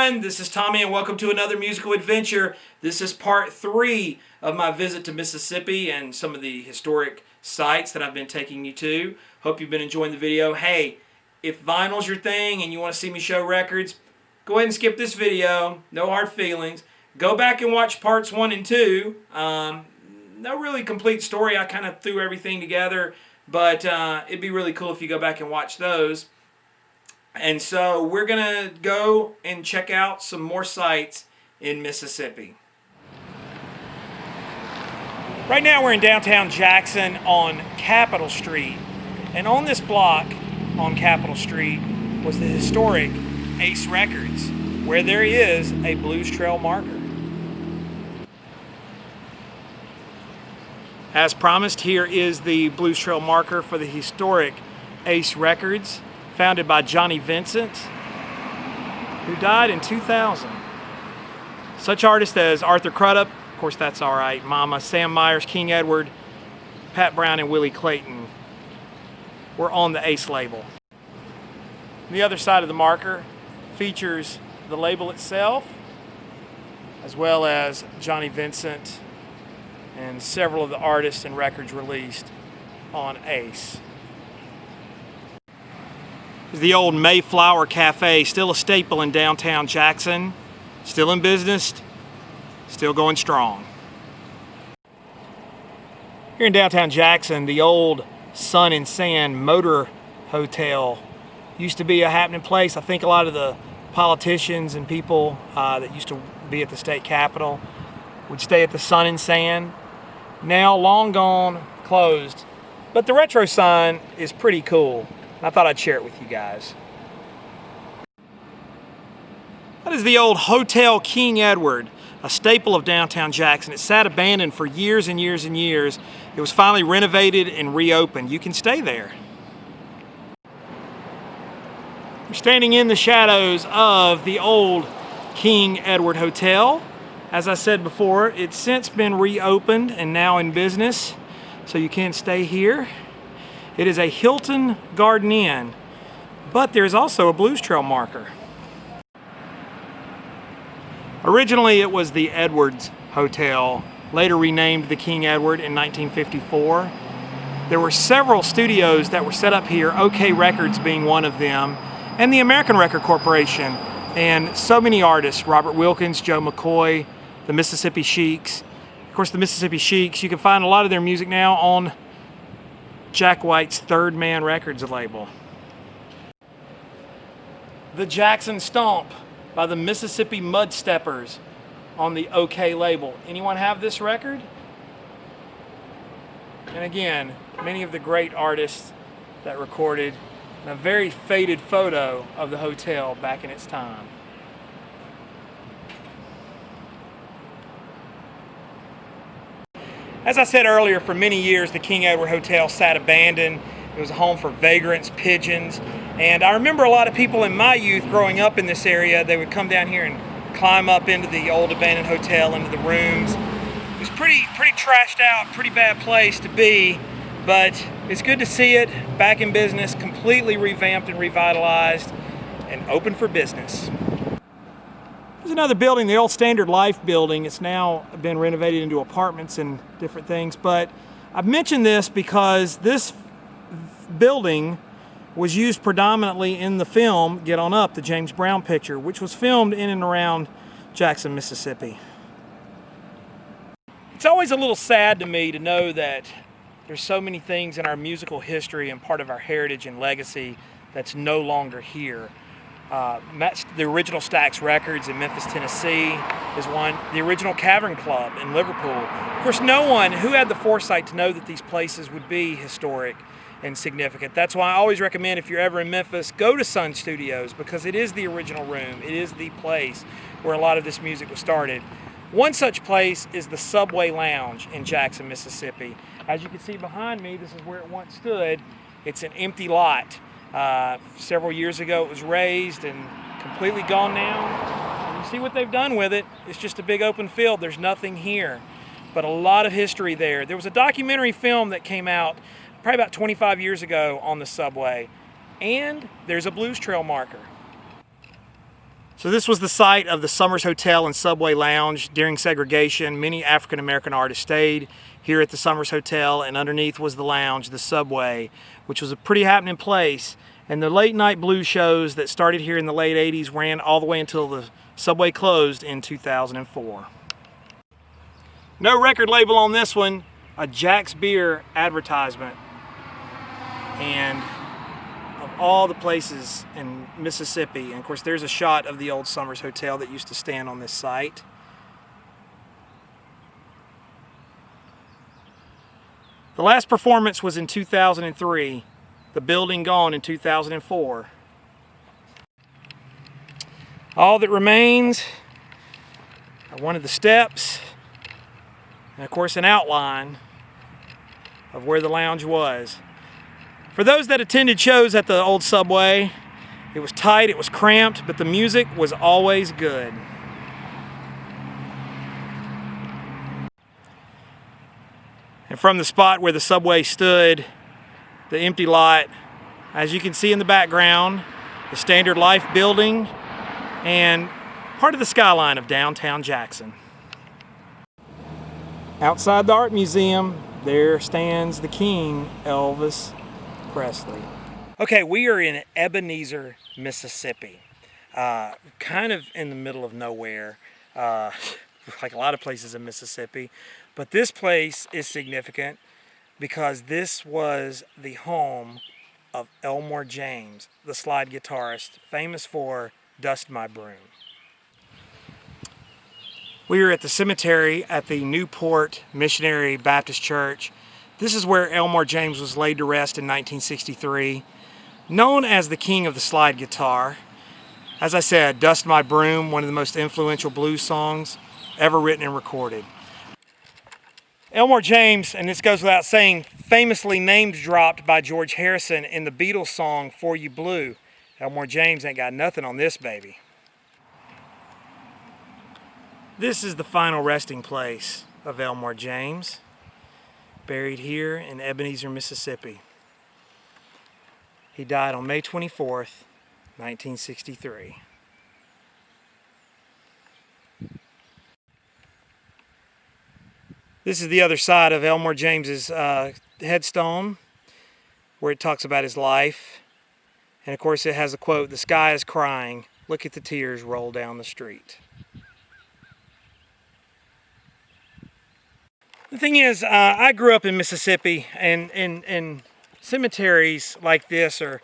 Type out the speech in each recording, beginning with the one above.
everyone, this is Tommy and welcome to another musical adventure. This is part 3 of my visit to Mississippi and some of the historic sites that I've been taking you to. Hope you've been enjoying the video. Hey, if vinyl's your thing and you want to see me show records, go ahead and skip this video. No hard feelings. Go back and watch parts 1 and 2. No really complete story. I kind of threw everything together, but it'd be really cool if you go back and watch those. And so we're going to go and check out some more sites in Mississippi. Right now we're in downtown Jackson on Capitol Street. And on this block on Capitol Street was the historic Ace Records, where there is a Blues Trail marker. As promised, here is the Blues Trail marker for the historic Ace Records, founded by Johnny Vincent, who died in 2000. Such artists as Arthur Crudup, of course that's all right, Mama, Sam Myers, King Edward, Pat Brown, and Willie Clayton were on the Ace label. The other side of the marker features the label itself, as well as Johnny Vincent and several of the artists and records released on Ace. Is the old Mayflower Cafe, still a staple in downtown Jackson, still in business, still going strong. Here in downtown Jackson, the old Sun and Sand Motor Hotel used to be a happening place. I think a lot of the politicians and people that used to be at the state capitol would stay at the Sun and Sand. Now long gone, closed, but the retro sign is pretty cool. I thought I'd share it with you guys. That is the old Hotel King Edward, a staple of downtown Jackson. It sat abandoned for years and years and years. It was finally renovated and reopened. You can stay there. We're standing in the shadows of the old King Edward Hotel. As I said before, it's since been reopened and now in business, so you can stay here. It is a Hilton Garden Inn, but there's also a Blues Trail marker. Originally it was the Edwards Hotel, later renamed the King Edward in 1954. There were several studios that were set up here, OK Records being one of them, and the American Record Corporation, and so many artists, Robert Wilkins, Joe McCoy, the Mississippi Sheiks. Of course, the Mississippi Sheiks, you can find a lot of their music now on Jack White's Third Man Records label. The Jackson Stomp by the Mississippi Mudsteppers on the OK label. Anyone have this record? And again, many of the great artists that recorded, and a very faded photo of the hotel back in its time. As I said earlier, for many years the King Edward Hotel sat abandoned. It was a home for vagrants, pigeons, and I remember a lot of people in my youth growing up in this area, they would come down here and climb up into the old abandoned hotel, into the rooms. It was pretty trashed out, pretty bad place to be, but it's good to see it back in business, completely revamped and revitalized, and open for business. There's another building, the old Standard Life building. It's now been renovated into apartments and different things, but I've mentioned this because this building was used predominantly in the film Get On Up, the James Brown picture, which was filmed in and around Jackson, Mississippi. It's always a little sad to me to know that there's so many things in our musical history and part of our heritage and legacy that's no longer here. The original Stax Records in Memphis, Tennessee is one. The original Cavern Club in Liverpool. Of course, no one who had the foresight to know that these places would be historic and significant. That's why I always recommend, if you're ever in Memphis, go to Sun Studios, because it is the original room. It is the place where a lot of this music was started. One such place is the Subway Lounge in Jackson, Mississippi. As you can see behind me, this is where it once stood. It's an empty lot. Several years ago it was raised and completely gone now. And you see what they've done with it. It's just a big open field. There's nothing here, but a lot of history there. There was a documentary film that came out probably about 25 years ago on the subway, and there's a Blues Trail marker. So this was the site of the Summers Hotel and Subway Lounge. During segregation, many African American artists stayed here at the Summers Hotel, and underneath was the lounge, the Subway, which was a pretty happening place. And the late night blues shows that started here in the late 80s ran all the way until the Subway closed in 2004. No record label on this one, a Jack's Beer advertisement. And of all the places in Mississippi, and of course there's a shot of the old Summers Hotel that used to stand on this site. The last performance was in 2003, the building gone in 2004. All that remains are one of the steps, and of course an outline of where the lounge was. For those that attended shows at the old Subway, it was tight, it was cramped, but the music was always good. And from the spot where the Subway stood, the empty lot, as you can see in the background, the Standard Life building and part of the skyline of downtown Jackson. Outside the art museum, there stands the king, Elvis Presley. Okay, we are in Ebenezer, Mississippi. Kind of in the middle of nowhere, like a lot of places in Mississippi. But this place is significant because this was the home of Elmore James, the slide guitarist, famous for Dust My Broom. We are at the cemetery at the Newport Missionary Baptist Church. This is where Elmore James was laid to rest in 1963. Known as the king of the slide guitar, as I said, Dust My Broom, one of the most influential blues songs ever written and recorded. Elmore James, and this goes without saying, famously name-dropped by George Harrison in the Beatles song For You Blue. Elmore James ain't got nothing on this baby. This is the final resting place of Elmore James, buried here in Ebenezer, Mississippi. He died on May 24th, 1963. This is the other side of Elmore James's headstone, where it talks about his life. And of course it has a quote, "The sky is crying, look at the tears roll down the street." The thing is, I grew up in Mississippi, and cemeteries like this are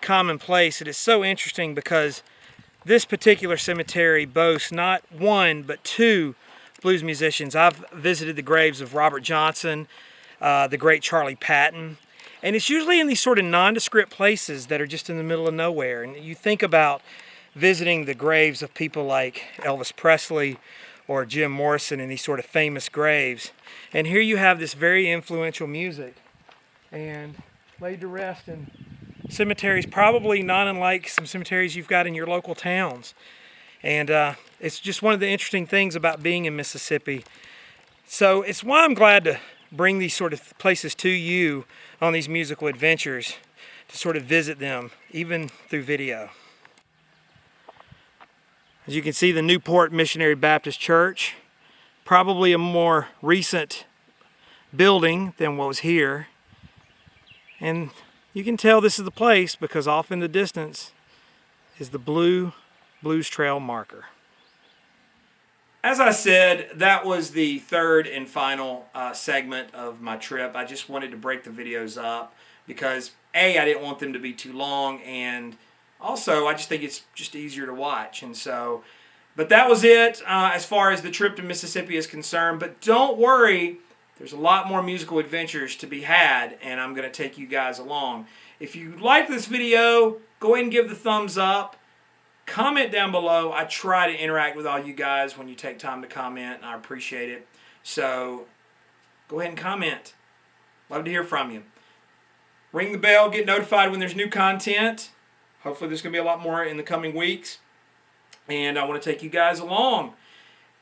commonplace. It is so interesting because this particular cemetery boasts not one, but two blues musicians. I've visited the graves of Robert Johnson, the great Charlie Patton, and it's usually in these sort of nondescript places that are just in the middle of nowhere. And you think about visiting the graves of people like Elvis Presley or Jim Morrison in these sort of famous graves. And here you have this very influential music and laid to rest in cemeteries probably not unlike some cemeteries you've got in your local towns. And it's just one of the interesting things about being in Mississippi. So it's why I'm glad to bring these sort of places to you on these musical adventures, to sort of visit them, even through video. As you can see, the Newport Missionary Baptist Church, probably a more recent building than what was here. And you can tell this is the place because off in the distance is the blue Blues Trail marker. As I said, that was the third and final segment of my trip. I just wanted to break the videos up because A, I didn't want them to be too long, and also I just think it's just easier to watch. And so, but that was it as far as the trip to Mississippi is concerned. But don't worry, there's a lot more musical adventures to be had, and I'm going to take you guys along. If you like this video, go ahead and give the thumbs up. Comment down below. I try to interact with all you guys when you take time to comment, and I appreciate it. So go ahead and comment. Love to hear from you. Ring the bell, get notified when there's new content. Hopefully there's going to be a lot more in the coming weeks. And I want to take you guys along.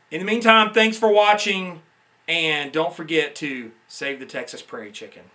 In the meantime, thanks for watching. And don't forget to save the Texas Prairie Chicken.